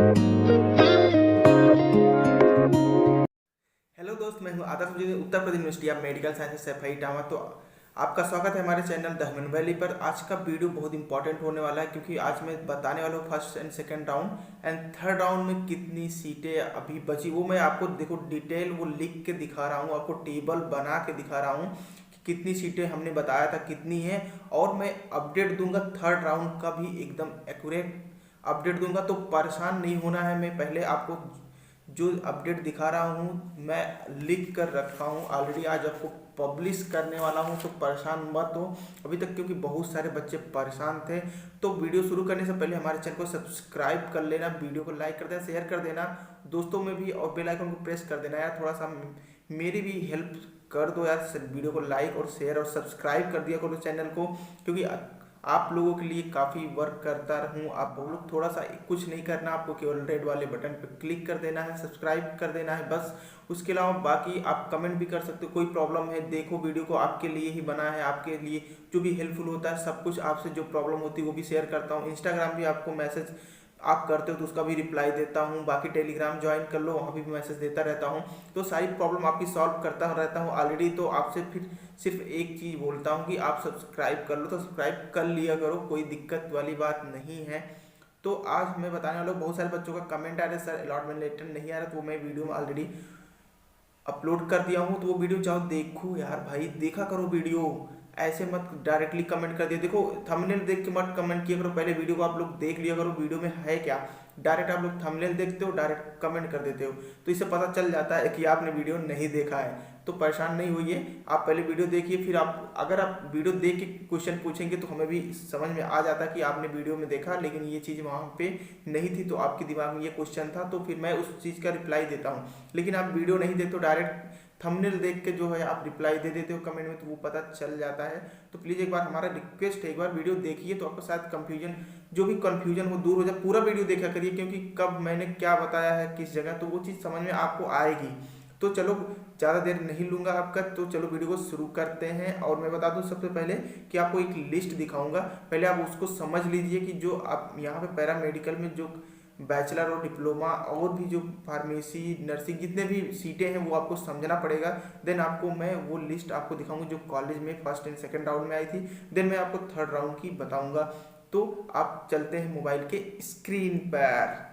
Hello दोस्त, मैं हूं Adarsh ji, Uttar Pradesh university of medical sciences Saifai Etawah. तो आपका स्वागत है हमारे चैनल द ह्यूमन वैली पर। आज का वीडियो बहुत इंपॉर्टेंट होने वाला है, क्योंकि आज मैं बताने वाला हूँ first and second round and third round में कितनी सीटें अभी बची। वो मैं आपको देखो डिटेल वो लिख के दिखा रहा हूँ, आपको टेबल बना के दिखा रहा हूँ कि कितनी सीटें हमने बताया था कितनी है। और मैं अपडेट दूंगा थर्ड राउंड का भी, एकदम एक्यूरेट अपडेट दूंगा। तो परेशान नहीं होना है, मैं पहले आपको जो अपडेट दिखा रहा हूँ मैं लिख कर रखा हूँ ऑलरेडी, आज आपको पब्लिश करने वाला हूँ। तो परेशान मत हो अभी तक, क्योंकि बहुत सारे बच्चे परेशान थे। तो वीडियो शुरू करने से पहले हमारे चैनल को सब्सक्राइब कर लेना, वीडियो को लाइक कर देना, शेयर कर देना दोस्तों में भी, और बेल आइकन को प्रेस कर देना यार। थोड़ा सा मेरी भी हेल्प कर दो यार, वीडियो को लाइक और शेयर और सब्सक्राइब कर दिया करो चैनल को, क्योंकि आप लोगों के लिए काफ़ी वर्क करता हूँ। आप लोग थोड़ा सा कुछ नहीं करना, आपको केवल रेड वाले बटन पर क्लिक कर देना है, सब्सक्राइब कर देना है बस। उसके अलावा बाकी आप कमेंट भी कर सकते हो, कोई प्रॉब्लम है देखो वीडियो को आपके लिए ही बना है, आपके लिए जो भी हेल्पफुल होता है सब कुछ आपसे जो प्रॉब्लम होती है वो भी शेयर करता हूँ। इंस्टाग्राम भी आपको मैसेज आप करते हो तो उसका भी रिप्लाई देता हूँ। बाकी टेलीग्राम ज्वाइन कर लो, वहाँ भी मैसेज देता रहता हूँ, तो सारी प्रॉब्लम आपकी सॉल्व करता रहता हूँ ऑलरेडी। तो आपसे फिर सिर्फ एक चीज़ बोलता हूँ कि आप सब्सक्राइब कर लो, तो सब्सक्राइब कर लिया करो, कोई दिक्कत वाली बात नहीं है। तो आज मैं बताने वाला हूँ, बहुत सारे बच्चों का कमेंट आ रहा है सर अलॉटमेंट लेटर नहीं आ रहा, तो मैं वीडियो में ऑलरेडी अपलोड कर दिया हूँ। तो वो वीडियो जाओ देखो यार भाई, देखा करो वीडियो, ऐसे मत डायरेक्टली कमेंट कर दिया। देखो थंबनेल देख के मत कमेंट किया करो, पहले वीडियो को आप लोग देख लिया करो वीडियो में है क्या। डायरेक्ट आप लोग थंबनेल देखते हो, डायरेक्ट कमेंट कर देते हो, तो इससे पता चल जाता है कि आपने वीडियो नहीं देखा है। तो परेशान नहीं होइए, आप पहले वीडियो देखिए, फिर आप अगर आप वीडियो देख के क्वेश्चन पूछेंगे तो हमें भी समझ में आ जाता है कि आपने वीडियो में देखा, लेकिन ये चीज़ वहाँ पे नहीं थी, तो आपके दिमाग में ये क्वेश्चन था, तो फिर मैं उस चीज़ का रिप्लाई देता हूँ। लेकिन आप वीडियो नहीं देखते हो, डायरेक्ट थंबनेल देख के जो है आप रिप्लाई दे देते हो कमेंट में, तो वो पता चल जाता है। तो प्लीज़ एक बार हमारा रिक्वेस्ट है, एक बार वीडियो देखिए, तो आपको शायद कंफ्यूजन जो भी कंफ्यूजन हो दूर हो जाए। पूरा वीडियो देखा करिए, क्योंकि कब मैंने क्या बताया है किस जगह, तो वो चीज़ समझ में आपको आएगी। तो चलो ज़्यादा देर नहीं लूँगा आपका, तो चलो वीडियो को शुरू करते हैं। और मैं बता दूं सबसे पहले कि आपको एक लिस्ट दिखाऊंगा, पहले आप उसको समझ लीजिए कि जो आप यहाँ पे पैरामेडिकल में जो बैचलर और डिप्लोमा और भी जो फार्मेसी नर्सिंग जितने भी सीटें हैं वो आपको समझना पड़ेगा। देन आपको मैं वो लिस्ट आपको दिखाऊंगा जो कॉलेज में फर्स्ट एंड सेकंड राउंड में आई थी, देन मैं आपको थर्ड राउंड की बताऊंगा। तो आप चलते हैं मोबाइल के स्क्रीन पर।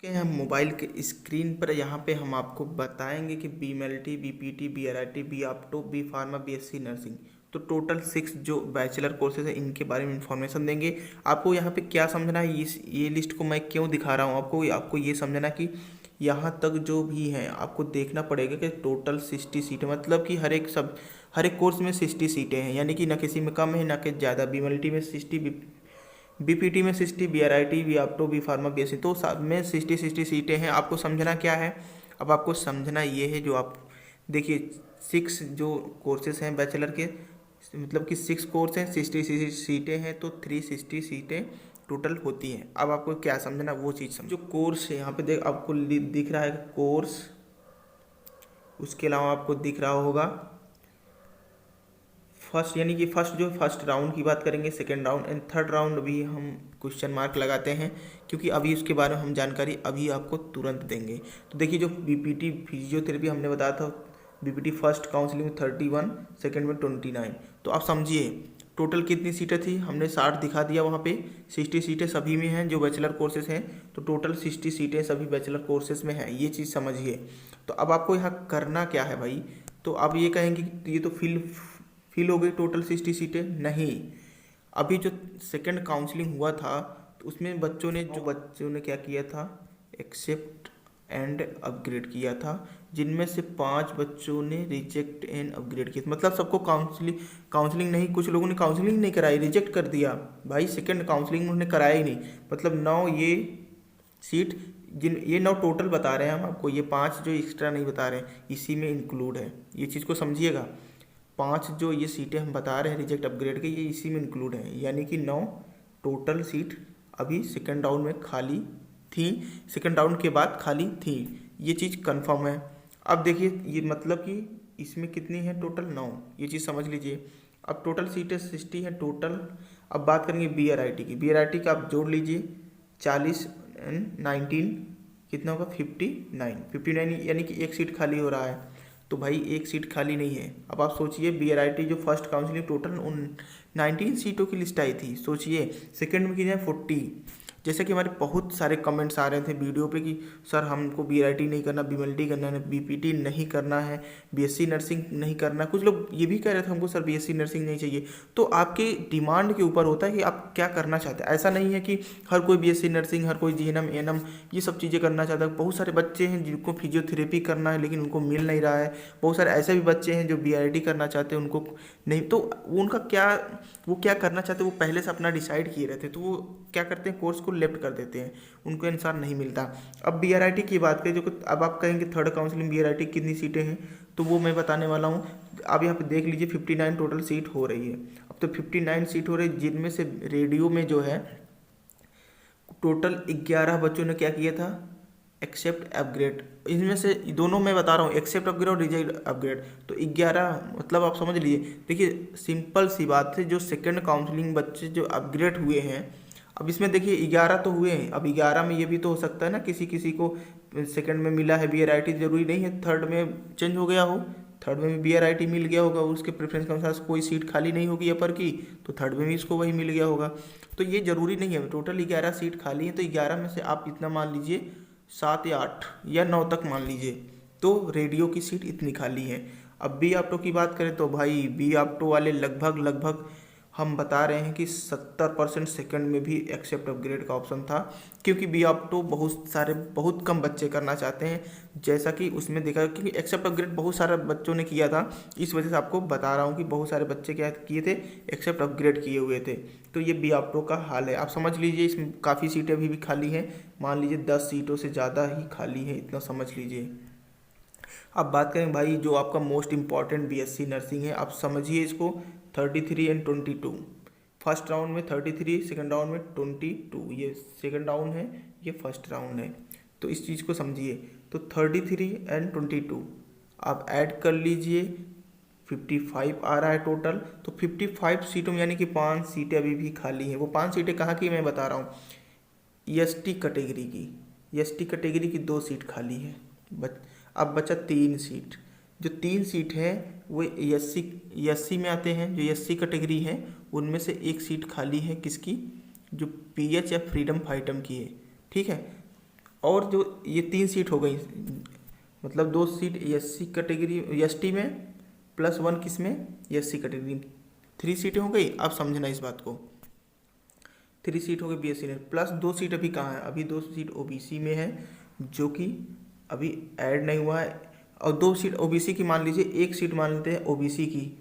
के हम मोबाइल के स्क्रीन पर यहाँ पे हम आपको बताएंगे कि B M L T, B P T, B R I T, B opto, B pharma, B S C nursing, तो टोटल 6 जो बैचलर कोर्सेज है इनके बारे में इंफॉर्मेशन देंगे। आपको यहाँ पे क्या समझना है, इस ये लिस्ट को मैं क्यों दिखा रहा हूँ आपको, आपको ये समझना कि यहाँ तक जो भी हैं आपको देखना पड़ेगा कि टोटल 60 सीटें, मतलब कि हर एक कोर्स में 60 सीटें हैं, यानी कि ना किसी में कम है ना कि ज़्यादा। बी एम एल टी में 60, बीपीटी में 60, BRIT, B opto, B pharma, BSc, तो साथ में 60 सीटें हैं। आपको समझना क्या है, अब आपको समझना ये है, जो आप देखिए 6 जो कोर्सेज हैं बैचलर के, मतलब कि 6 कोर्स हैं, 60 सीटें हैं, तो 360 सीटें टोटल होती हैं। अब आपको क्या समझना वो चीज़ समझो। जो कोर्स है यहाँ पे देख आपको दिख रहा है कोर्स, उसके अलावा आपको दिख रहा होगा फर्स्ट, यानी कि फर्स्ट राउंड की बात करेंगे, second round and third round भी हम क्वेश्चन मार्क लगाते हैं, क्योंकि अभी उसके बारे में हम जानकारी अभी आपको तुरंत देंगे। तो देखिए जो बीपीटी फिजियोथेरेपी हमने बताया था, बीपीटी फर्स्ट काउंसलिंग में 31, सेकेंड में 29, तो आप समझिए टोटल कितनी सीटें थी, हमने 60 दिखा दिया वहाँ पे। 60 सीटें सभी में हैं जो बैचलर कोर्सेज हैं, तो टोटल 60 सीटें सभी बैचलर कोर्सेज में हैं, ये चीज़ समझिए। तो अब आपको यहाँ करना क्या है भाई, तो आप ये कहेंगे कि ये तो फिल हो गई टोटल 60 सीटें, नहीं। अभी जो सेकंड काउंसलिंग हुआ था तो उसमें बच्चों ने क्या किया था, एक्सेप्ट एंड अपग्रेड किया था, जिनमें से 5 बच्चों ने रिजेक्ट एंड अपग्रेड किया, मतलब सबको काउंसलिंग नहीं, कुछ लोगों ने काउंसलिंग नहीं कराई, रिजेक्ट कर दिया भाई, सेकंड काउंसलिंग उन्होंने कराया ही नहीं। मतलब 9 ये सीट, ये 9 टोटल बता रहे हैं हम आपको, ये 5 जो एक्स्ट्रा नहीं बता रहे हैं इसी में इंक्लूड है, ये चीज़ को समझिएगा। 5 जो ये सीटें हम बता रहे हैं रिजेक्ट अपग्रेड के, ये इसी में इंक्लूड है, यानी कि 9 टोटल सीट अभी सेकेंड राउंड में खाली थी, सेकेंड राउंड के बाद खाली थी, ये चीज़ कंफर्म है। अब देखिए ये मतलब कि इसमें कितनी है टोटल, 9, ये चीज़ समझ लीजिए। अब टोटल सीटें 60 हैं टोटल। अब बात करेंगे बी आर आई टी की, बी आर आई टी का आप जोड़ लीजिए 40, 19 कितना होगा 59 यानी कि एक सीट खाली हो रहा है। तो भाई एक सीट खाली नहीं है। अब आप सोचिए BRIT जो फर्स्ट काउंसिलिंग टोटल 19 सीटों की लिस्ट आई थी, सोचिए सेकंड में की जाए 40। जैसे कि हमारे बहुत सारे कमेंट्स आ रहे थे वीडियो पे कि सर हमको BRIT नहीं करना, BMLT करना है, BPT नहीं करना है, BSc नर्सिंग नहीं करना। कुछ लोग ये भी कह रहे थे हमको सर BSc नर्सिंग नहीं चाहिए। तो आपके डिमांड के ऊपर होता है कि आप क्या करना चाहते हैं। ऐसा नहीं है कि हर कोई BSc नर्सिंग, हर कोई GNM ANM ये सब चीज़ें करना चाहता है। बहुत सारे बच्चे हैं जिनको फिजियोथेरेपी करना है लेकिन उनको मिल नहीं रहा है। बहुत सारे ऐसे भी बच्चे हैं जो BRIT करना चाहते हैं, उनको नहीं। तो उनका क्या, वो क्या करना चाहते हैं वो पहले से अपना डिसाइड किए रहते हैं, तो वो क्या करते हैं कोर्स को लेफ्ट कर देते हैं, उनको अनुसार नहीं मिलता। अब BRIT की बात करें, जो अब आप कहेंगे थर्ड काउंसलिंग BRIT कितनी सीटें हैं, तो वो मैं बताने वाला हूँ। अब यहाँ पे देख लीजिए 59 टोटल सीट हो रही है। अब तो 59 सीट हो रही है, जिनमें से रेडियो में जो है टोटल 11 बच्चों ने क्या किया था, एक्सेप्ट अपग्रेड। इनमें से दोनों मैं बता रहा हूँ, एक्सेप्ट अपग्रेड और रिजेक्ट अपग्रेड। तो 11 मतलब आप समझ लीजिए। देखिए सिंपल सी बात है, जो सेकंड काउंसलिंग बच्चे जो अपग्रेड हुए हैं, अब इसमें देखिए 11 तो हुए हैं। अब 11 में ये भी तो हो सकता है ना किसी किसी को सेकंड में मिला है BRIT, जरूरी नहीं है थर्ड में चेंज हो गया हो, थर्ड में भी BRIT मिल गया होगा, उसके प्रेफरेंस के अनुसार कोई सीट खाली नहीं होगी अपर की, तो थर्ड में भी इसको वही मिल गया होगा। तो ये जरूरी नहीं है। टोटल 11 सीट खाली है, तो 11 में से आप इतना मान लीजिए 7 या 8 या 9 तक मान लीजिए, तो रेडियो की सीट इतनी खाली है। अब BOPTO की बात करें तो भाई BOPTO वाले लगभग हम बता रहे हैं कि 70% सेकंड में भी एक्सेप्ट अपग्रेड का ऑप्शन था, क्योंकि BOPTO बहुत कम बच्चे करना चाहते हैं। जैसा कि उसमें देखा, क्योंकि एक्सेप्ट अपग्रेड बहुत सारे बच्चों ने किया था, इस वजह से आपको बता रहा हूँ कि बहुत सारे बच्चे क्या किए थे, एक्सेप्ट अपग्रेड किए हुए थे। तो ये BOPTO का हाल है। आप समझ लीजिए इसमें काफ़ी सीटें अभी भी खाली हैं, मान लीजिए 10 सीटों से ज़्यादा ही खाली है, इतना समझ लीजिए। अब बात करें भाई जो आपका मोस्ट इम्पॉर्टेंट BSc नर्सिंग है, आप समझिए इसको 33 एंड 22। फर्स्ट राउंड में 33, सेकंड राउंड में 22। ये सेकंड राउंड है, ये फर्स्ट राउंड है, तो इस चीज़ को समझिए। तो 33 एंड 22 आप ऐड कर लीजिए, 55 आ रहा है टोटल। तो 55 सीटों में यानी कि 5 सीटें अभी भी खाली हैं। वो 5 सीटें कहाँ की मैं बता रहा हूँ, ST कैटेगरी की। ST कैटेगरी की 2 सीट खाली है। अब बचा 3 सीट। जो 3 सीट है वो SC में आते हैं। जो SC कैटेगरी है उनमें से 1 सीट खाली है, किसकी, जो PH या फ्रीडम फाइटम की है, ठीक है। और जो ये 3 सीट हो गई, मतलब 2 सीट SC कैटेगरी ST में प्लस 1 किस में, SC कैटेगरी, 3 सीटें हो गई। अब समझना इस बात को, 3 सीट हो गई BSc में, प्लस 2 सीट अभी कहाँ है, अभी 2 सीट OBC में है, जो कि अभी ऐड नहीं हुआ है। और 2 सीट OBC की मान लीजिए, 1 सीट मान लेते हैं OBC की,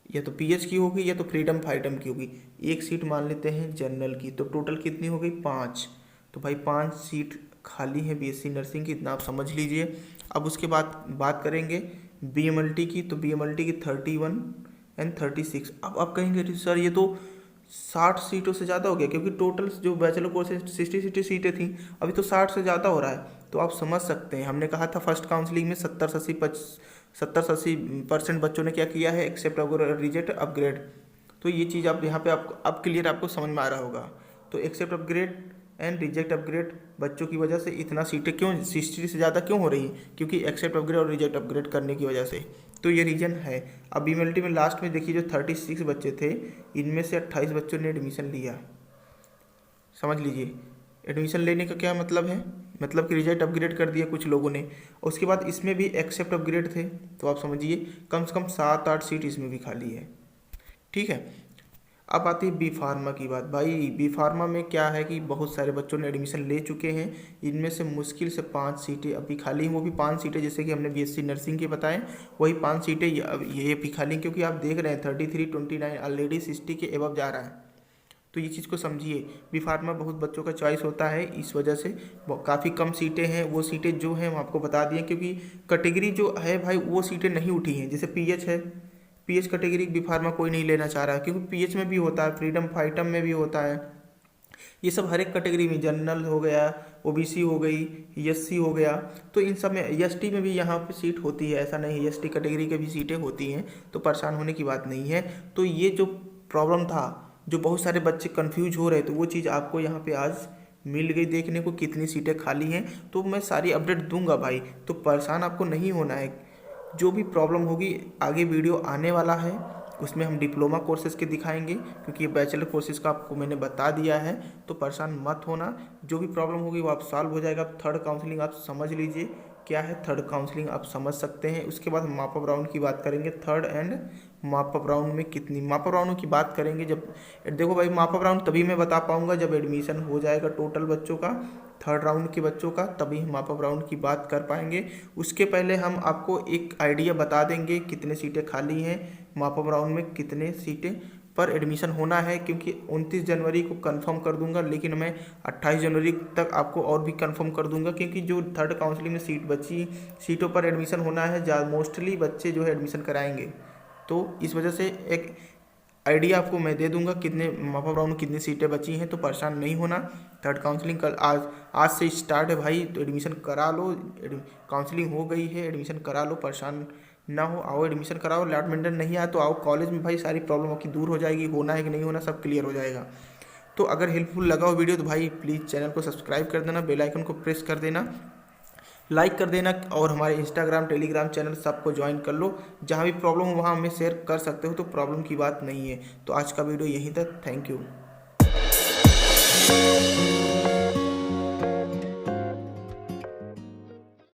या तो PH की होगी या तो फ्रीडम फाइटम की होगी, 1 सीट मान लेते हैं जनरल की। तो टोटल कितनी हो गई, 5। तो भाई 5 सीट खाली है BSc नर्सिंग की, इतना आप समझ लीजिए। अब उसके बाद बात करेंगे BMLT की। तो BMLT की 31 एंड 36। अब आप कहेंगे सर ये तो 60 सीटों से ज़्यादा हो गया, क्योंकि टोटल जो बैचलर कोर्स 60 सीटें थी, अभी तो 60 से ज़्यादा हो रहा है। तो आप समझ सकते हैं, हमने कहा था फर्स्ट काउंसलिंग में 70-80% बच्चों ने क्या किया है, एक्सेप्ट अपग्रेड, रिजेक्ट अपग्रेड। तो ये चीज़ आप यहाँ पे अब क्लियर आपको समझ में आ रहा होगा। तो accept upgrade and reject upgrade बच्चों की वजह से इतना सीटें क्यों 60 से ज़्यादा क्यों हो रही हैं, क्योंकि एक्सेप्ट अपग्रेड और रिजेक्ट अपग्रेड करने की वजह से। तो ये रीजन है। अब BMLT में लास्ट में देखिए जो 36 बच्चे थे, इनमें से 28 बच्चों ने एडमिशन लिया। समझ लीजिए एडमिशन लेने का क्या मतलब है, मतलब कि रिजेक्ट अपग्रेड कर दिया कुछ लोगों ने। उसके बाद इसमें भी एक्सेप्ट अपग्रेड थे, तो आप समझिए कम से कम 7-8 सीट इसमें भी खाली है, ठीक है। अब आती है B फार्मा की बात। भाई B फार्मा में क्या है कि बहुत सारे बच्चों ने एडमिशन ले चुके हैं, इनमें से मुश्किल से 5 सीटें अभी खाली हैं। वो भी 5 सीटें जैसे कि हमने BSc नर्सिंग के बताएं, वही 5 सीटें ये भी खाली, क्योंकि आप देख रहे हैं 33, 29 ऑलरेडी 60 के एबव जा रहा है। तो ये चीज़ को समझिए, B फार्मा बहुत बच्चों का चॉइस होता है, इस वजह से काफ़ी कम सीटें हैं। वो सीटें जो हैं हम आपको बता दिए, क्योंकि कैटेगरी जो है भाई वो सीटें नहीं उठी हैं। जैसे PH है, PH कैटेगरी B फार्मा कोई नहीं लेना चाह रहा है, क्योंकि PH में भी होता है, फ्रीडम फाइटम में भी होता है, ये सब हर एक कैटेगरी में, जनरल हो गया, OBC हो गई, SC हो गया, तो इन सब में ST में भी यहाँ पे सीट होती है। ऐसा नहीं है, ST कैटेगरी के भी सीटें होती हैं, तो परेशान होने की बात नहीं है। तो ये जो प्रॉब्लम था, जो बहुत सारे बच्चे कंफ्यूज हो रहे थे, वो चीज़ आपको यहाँ पे आज मिल गई देखने को, कितनी सीटें खाली हैं, तो मैं सारी अपडेट दूंगा भाई। तो परेशान आपको नहीं होना है। जो भी प्रॉब्लम होगी आगे वीडियो आने वाला है, उसमें हम डिप्लोमा कोर्सेज़ के दिखाएंगे, क्योंकि ये बैचलर कोर्सेज़ का आपको मैंने बता दिया है। तो परेशान मत होना, जो भी प्रॉब्लम होगी वो आप सॉल्व हो जाएगा। थर्ड काउंसलिंग आप समझ लीजिए क्या है, थर्ड काउंसलिंग आप समझ सकते हैं। उसके बाद माप अप राउंड की बात करेंगे, थर्ड एंड माप अप राउंड में कितनी माप अप राउंड की बात करेंगे। जब देखो भाई, माप अप राउंड तभी मैं बता पाऊंगा जब एडमिशन हो जाएगा टोटल बच्चों का, थर्ड राउंड के बच्चों का, तभी हम माप अप राउंड की बात कर पाएंगे। उसके पहले हम आपको एक आइडिया बता देंगे कितने सीटें खाली हैं, माप अप राउंड में कितने सीटें पर एडमिशन होना है, क्योंकि 29 जनवरी को कंफर्म कर दूंगा, लेकिन मैं 28 जनवरी तक आपको और भी कंफर्म कर दूंगा, क्योंकि जो थर्ड काउंसलिंग में सीट बची, सीटों पर एडमिशन होना है, मोस्टली बच्चे जो है एडमिशन कराएंगे। तो इस वजह से एक आइडिया आपको मैं दे दूंगा कितने माप अप राउंड में कितनी सीटें बची हैं। तो परेशान नहीं होना, थर्ड काउंसलिंग कल आज से स्टार्ट है भाई, तो एडमिशन करा लो। काउंसलिंग हो गई है, एडमिशन करा लो, परेशान ना हो, आओ एडमिशन कराओ। अलॉटमेंट नहीं आया तो आओ कॉलेज में भाई, सारी प्रॉब्लम आपकी दूर हो जाएगी, होना है कि नहीं होना सब क्लियर हो जाएगा। तो अगर हेल्पफुल लगा हो वीडियो तो भाई प्लीज़ चैनल को सब्सक्राइब कर देना, बेल आइकन को प्रेस कर देना, लाइक कर देना, और हमारे इंस्टाग्राम टेलीग्राम चैनल सबको ज्वाइन कर लो। जहाँ भी प्रॉब्लम हो वहाँ हमें शेयर कर सकते हो, तो प्रॉब्लम की बात नहीं है। तो आज का वीडियो यहीं तक, थैंक यू।